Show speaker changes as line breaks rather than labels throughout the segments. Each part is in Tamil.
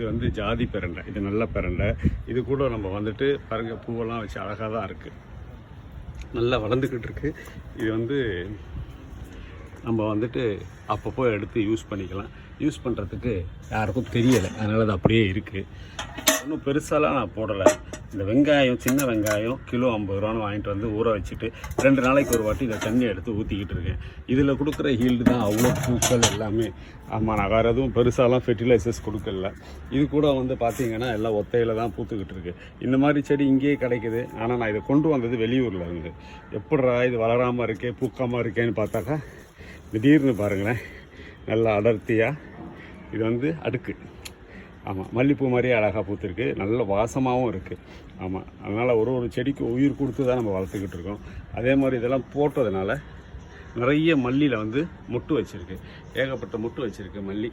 இது வந்து ஜாதி பிரண்டை, இது நல்ல பிரண்டை. இது கூட நம்ம வந்துட்டு பாருங்கள் பூவெல்லாம் வச்சு அழகாக தான் இருக்குது, நல்லா வளர்ந்துக்கிட்டு இருக்குது. இது வந்து நம்ம வந்துட்டு அப்பப்போ எடுத்து யூஸ் பண்ணிக்கலாம். யூஸ் பண்ணுறதுக்கு யாருக்கும் தெரியலை, அதனால் அது அப்படியே இருக்குது. ஒன்றும் பெருசாலாம் நான் போடலை. இந்த வெங்காயம், சின்ன வெங்காயம் கிலோ 50 ரூபான்னு வாங்கிட்டு வந்து ஊற வச்சுட்டு 2 நாளைக்கு ஒரு வாட்டி இதை தண்ணி எடுத்து ஊற்றிக்கிட்டு இருக்கேன். இதில் கொடுக்குற ஹீல்டு தான் அவ்வளோ பூக்கள் எல்லாமே. ஆமாம், நான் வேறு எதுவும் பெருசாலாம் ஃபெர்டிலைசர்ஸ் கொடுக்கல. இது கூட வந்து பார்த்திங்கன்னா எல்லாம் ஒத்தையில் தான் பூத்துக்கிட்டு இருக்குது. இந்த மாதிரி செடி இங்கேயே கிடைக்குது. ஆனால் நான் இதை கொண்டு வந்தது வெளியூரில் இருந்து. எப்படிரா இது வளராமல் இருக்கே, பூக்காமல் இருக்கேன்னு பார்த்தாக்கா திடீர்னு பாருங்களேன், நல்லா அடர்த்தியாக இது வந்து அடுக்கு. ஆமாம், மல்லிப்பூ மாதிரியே அழகாக பூத்துருக்கு, நல்ல வாசமாகவும் இருக்குது. ஆமாம், அதனால் ஒரு செடிக்கு உயிர் கொடுத்து தான் நம்ம வளர்த்துக்கிட்டு இருக்கோம். அதே மாதிரி இதெல்லாம் போட்டதுனால நிறைய மல்லியில் வந்து மொட்டு வச்சுருக்கு, ஏகப்பட்ட மொட்டு வச்சுருக்கு மல்லி.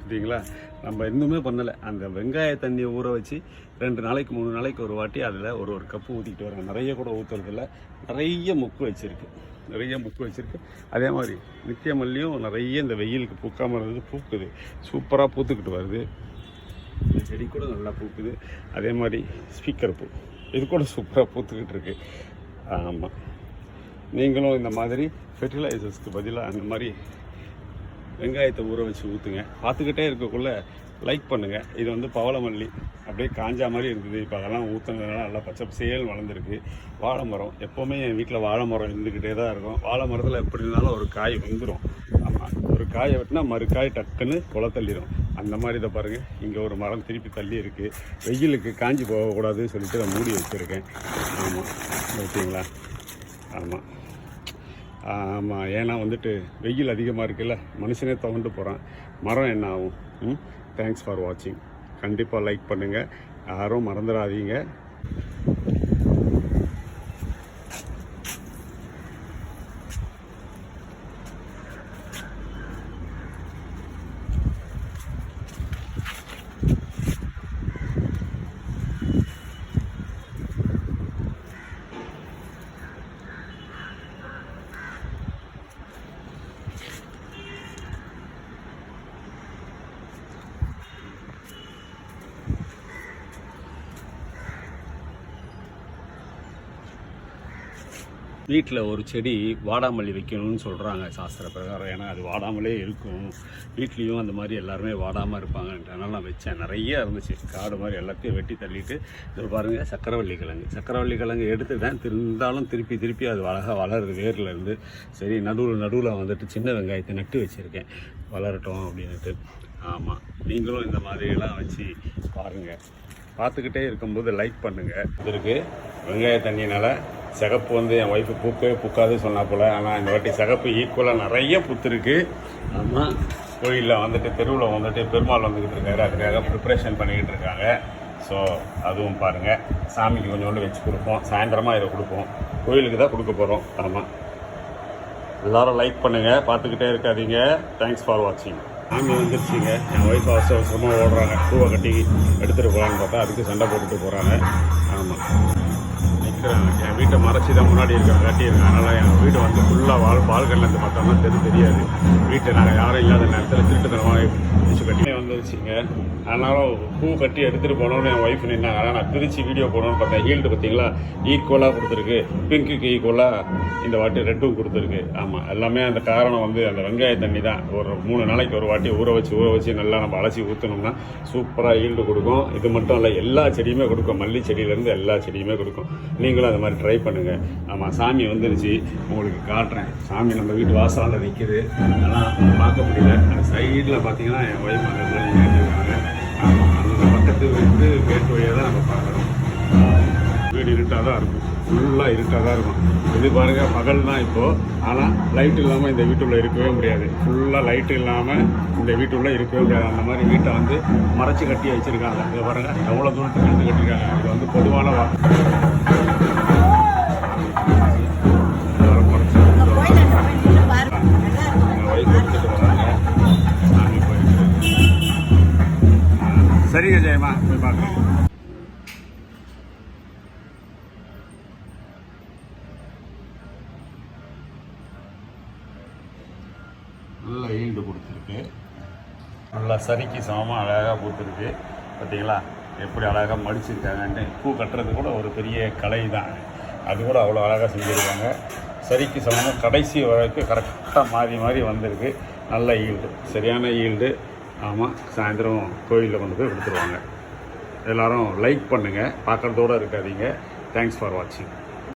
சரிங்களா, நம்ம இன்னுமே பண்ணலை. அந்த வெங்காய தண்ணியை ஊற வச்சு 2 நாளைக்கு 3 நாளைக்கு ஒரு வாட்டி அதில் ஒரு கப்பு ஊற்றிக்கிட்டு வரேன். நிறைய கூட ஊற்றுறதில்ல, நிறைய மொக்கு வச்சுருக்கு, நிறைய மொக்கு வச்சுருக்கு. அதே மாதிரி நித்திய மல்லியும் நிறைய இந்த வெயிலுக்கு பூக்காமல் இருந்தது பூக்குது, சூப்பராக பூத்துக்கிட்டு வருது. இந்த செடி கூட நல்லா பூக்குது. அதே மாதிரி ஸ்பீக்கர் பூ, இது கூட சூப்பராக பூத்துக்கிட்டு இருக்கு. ஆமாம், நீங்களும் இந்த மாதிரி ஃபெர்டிலைசர்ஸ்க்கு பதிலாக அந்த மாதிரி வெங்காயத்தை ஊற வச்சு ஊற்றுங்க. பார்த்துக்கிட்டே இருக்கக்குள்ளே லைக் பண்ணுங்கள். இது வந்து பவளமல்லி அப்படியே காஞ்சா மாதிரி இருந்தது, இப்போ அதெல்லாம் ஊற்றுனதுனால நல்லா பச்சை சேல் வளர்ந்துருக்கு. வாழை மரம், எப்போவுமே என் வீட்டில் வாழை மரம் இருந்துக்கிட்டே தான் இருக்கும். வாழை மரத்தில் எப்படி இருந்தாலும் ஒரு காய் வந்துடும். ஆமாம், ஒரு காயை வெட்டினா மறுக்காய் டக்குன்னு குலை தள்ளிடும். அந்த மாதிரி இதை பாருங்கள், இங்கே ஒரு மரம் திருப்பி தள்ளி இருக்குது. வெயிலுக்கு காஞ்சி போகக்கூடாதுன்னு சொல்லிட்டு நான் மூடி வச்சுருக்கேன். ஆமாம், ஓகேங்களா. ஆமாம் ஆமாம், ஏன்னா வந்துட்டு வெயில் அதிகமாக இருக்குல்ல, மனுஷனே துவண்டு போகிறான், மரம் என்ன ஆகும்? தேங்க்ஸ் ஃபார் வாட்சிங். கண்டிப்பாக லைக் பண்ணுங்கள், யாரும் மறந்துடாதீங்க. வீட்டில் ஒரு செடி வாடாமல்லி வைக்கணும்னு சொல்கிறாங்க சாஸ்திர பிரகாரம். ஏன்னா அது வாடாமலே இருக்கும், வீட்லேயும் அந்த மாதிரி எல்லாருமே வாடாமல் இருப்பாங்கன்றனால நான் வச்சேன். நிறைய இருந்துச்சு, காடு மாதிரி எல்லாத்தையும் வெட்டி தள்ளிட்டு. இது பாருங்கள், சக்கரவள்ளி கிழங்கு எடுத்துட்டேன். இருந்தாலும் திருப்பி அது அழகாக வளருது வேரில் இருந்து. சரி, நடுவில் வந்துட்டு சின்ன வெங்காயத்தை நட்டு வச்சுருக்கேன், வளரட்டும் அப்படின்ட்டு. ஆமாம், நீங்களும் இந்த மாதிரியெல்லாம் வச்சு பாருங்கள். பார்த்துக்கிட்டே இருக்கும்போது லைக் பண்ணுங்கள். இதற்கு வெங்காய தண்ணினால் சிகப்பு வந்து என் ஒய்ஃபு பூக்கவே பூக்காது சொன்னா போல். ஆனால் இந்த வாட்டி சிகப்பு ஈக்குவலாக நிறைய பூத்துருக்கு. ஆமாம், கோயிலில் வந்துட்டு தெருவில் வந்துட்டு பெருமாள் வந்துக்கிட்டு இருக்காரு, அதுக்காக ப்ரிப்ரேஷன் பண்ணிக்கிட்டு இருக்காங்க. ஸோ அதுவும் பாருங்கள், சாமிக்கு கொஞ்சோண்டு வச்சு கொடுப்போம், சாயந்தரமாக இதை கொடுப்போம், கோயிலுக்கு தான் கொடுக்க போகிறோம். ஆமாம், எல்லோரும் லைக் பண்ணுங்கள், பார்த்துக்கிட்டே இருக்காதீங்க. தேங்க்ஸ் ஃபார் வாட்சிங். சாமி வந்துருச்சுங்க, என் ஒய்ஃப் அவசரமாக ஓடுறாங்க, பூவை கட்டி எடுத்துகிட்டு போகலான்னு பார்த்தா அதுக்கு சண்டை போட்டுட்டு போகிறாங்க. ஆமாம், நிற்கிறாங்க, என் வீட்டை மறைச்சி தான் முன்னாடி இருக்காங்க, கட்டியிருக்காங்க. அதனால் என் வீடு வந்து ஃபுல்லாக பால்கனிலேருந்து பார்த்தோம்னா தெரியாது. வீட்டை நாங்கள் யாரும் இல்லாத நேரத்தில் திருட்டுத்தனமாக பிடிச்சி கட்டி வந்துருச்சுங்க. அதனாலும் பூ கட்டி எடுத்துகிட்டு போகணுன்னு என் ஒய்ஃப் நின்னாங்க. ஆனால் நான் பிரித்து வீடியோ போடணும்னு பார்த்தேன். ஹீல்டு பார்த்தீங்களா, ஈக்குவலாக கொடுத்துருக்கு, பிங்க்குக்கு ஈக்குவலாக இந்த வாட்டி ரெட்டும் கொடுத்துருக்கு. ஆமாம், எல்லாமே அந்த காரணம் வந்து அந்த வெங்காய தண்ணி தான். ஒரு 3 நாளைக்கு ஒரு வாட்டி ஊற வச்சு நல்லா நம்ம அலசி ஊற்றினோம்னா சூப்பராக ஈல்டு கொடுக்கும். இது மட்டும் இல்லை, எல்லா செடியுமே கொடுக்கும், மல்லி செடியிலேருந்து எல்லா செடியுமே கொடுக்கும். நீங்களும் அந்த மாதிரி ட்ரை பண்ணுங்கள். ஆமாம், சாமி வந்துருச்சு, உங்களுக்கு காட்டுறேன். சாமி நம்ம வீட்டு வாசலில் நிற்கிது, அதெல்லாம் பார்க்க முடியல. அந்த சைடில் பார்த்தீங்கன்னா என் ஒய்ஃப் அந்த கேட்டுருக்காங்க. ஆமாம், அந்த பக்கத்து வந்து கேட்டு வழியாக தான் நம்ம பார்க்குறோம். வீடு இருட்டாக தான் இருக்கும், ஃபுல்லாக இருட்டாக தான் இருக்கும். இது பாருங்கள், பகல் தான் இப்போது. ஆனால் லைட் இல்லாமல் இந்த வீட்டுள்ளே இருக்கவே முடியாது. ஃபுல்லாக லைட்டு இல்லாமல் இந்த வீட்டுள்ளே இருக்கவே முடியாது. அந்த மாதிரி வீட்டை வந்து மறைச்சி கட்டி வச்சுருக்காங்க. இதை பாருங்கள், எவ்வளோ தூரத்துக்கு எடுத்து கட்டியிருக்காங்க. இது வந்து பொதுவான சரிங்க ஜெயமா, போய் பார்க்குறேன். நல்லா ஈல்டு கொடுத்துருக்கு, நல்லா சரிக்கு சமமாக அழகாக பூத்துருக்கு. பார்த்தீங்களா எப்படி அழகாக மடிச்சிருக்காங்கன்னு. பூ கட்டுறது கூட ஒரு பெரிய கலை தான். அது கூட அவ்வளோ அழகாக செஞ்சுருக்காங்க. சரிக்கு சமமாக கடைசி வரைக்கும் கரெக்டாக மாறி மாறி வந்திருக்கு. நல்ல ஈல்டு, சரியான ஈல்டு. ஆமாம், சாயந்தரம் கோயிலில் கொண்டு போய் கொடுத்துருவாங்க. எல்லோரும் லைக் பண்ணுங்கள், பார்க்குறதோடு இருக்காதீங்க. தேங்க்ஸ் ஃபார் வாட்சிங்.